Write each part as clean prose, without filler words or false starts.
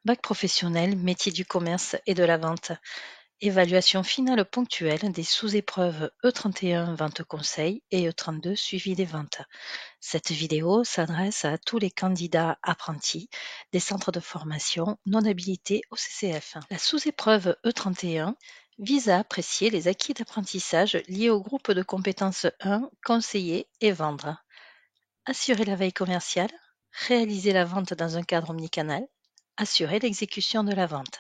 Bac professionnel, métier du commerce et de la vente. Évaluation finale ponctuelle des sous-épreuves E31 vente conseil et E32 suivi des ventes. Cette vidéo s'adresse à tous les candidats apprentis des centres de formation non habilités au CCF. La sous-épreuve E31 vise à apprécier les acquis d'apprentissage liés au groupe de compétences 1, conseiller et vendre. Assurer la veille commerciale, réaliser la vente dans un cadre omnicanal, assurer l'exécution de la vente.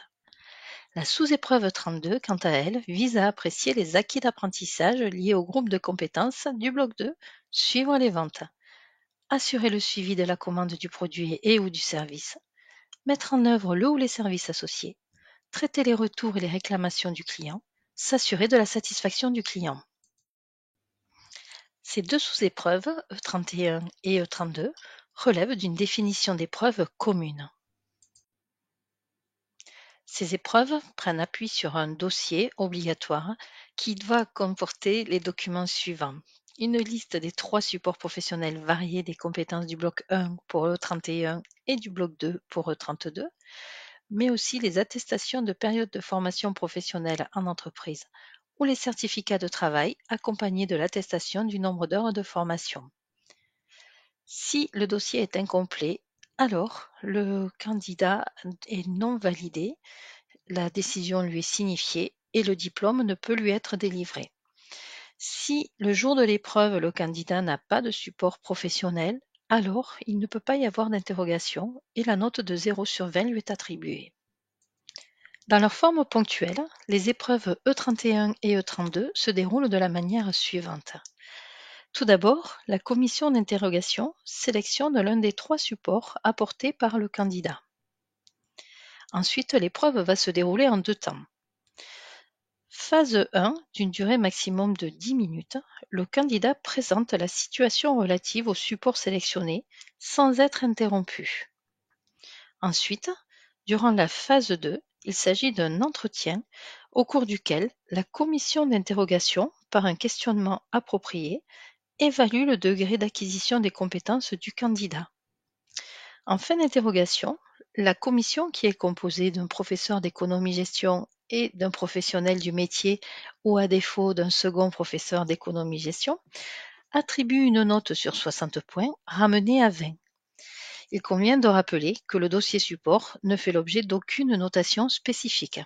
La sous-épreuve 32, quant à elle, vise à apprécier les acquis d'apprentissage liés au groupe de compétences du bloc 2, suivre les ventes. Assurer le suivi de la commande du produit et ou du service. Mettre en œuvre le ou les services associés. Traiter les retours et les réclamations du client. S'assurer de la satisfaction du client. Ces deux sous-épreuves, E31 et E32, relèvent d'une définition d'épreuves commune. Ces épreuves prennent appui sur un dossier obligatoire qui doit comporter les documents suivants. Une liste des 3 supports professionnels variés des compétences du bloc 1 pour E31 et du bloc 2 pour E32, mais aussi les attestations de période de formation professionnelle en entreprise ou les certificats de travail accompagnés de l'attestation du nombre d'heures de formation. Si le dossier est incomplet, alors le candidat est non validé, la décision lui est signifiée et le diplôme ne peut lui être délivré. Si le jour de l'épreuve, le candidat n'a pas de support professionnel, alors il ne peut pas y avoir d'interrogation et la note de 0 sur 20 lui est attribuée. Dans leur forme ponctuelle, les épreuves E31 et E32 se déroulent de la manière suivante. Tout d'abord, la commission d'interrogation sélectionne l'un des 3 supports apportés par le candidat. Ensuite, l'épreuve va se dérouler en 2 temps. Phase 1, d'une durée maximum de 10 minutes, le candidat présente la situation relative au support sélectionné sans être interrompu. Ensuite, durant la phase 2, il s'agit d'un entretien au cours duquel la commission d'interrogation, par un questionnement approprié, évalue le degré d'acquisition des compétences du candidat. En fin d'interrogation, la commission, qui est composée d'un professeur d'économie-gestion et d'un professionnel du métier ou à défaut d'un second professeur d'économie-gestion, attribue une note sur 60 points ramenée à 20. Il convient de rappeler que le dossier support ne fait l'objet d'aucune notation spécifique.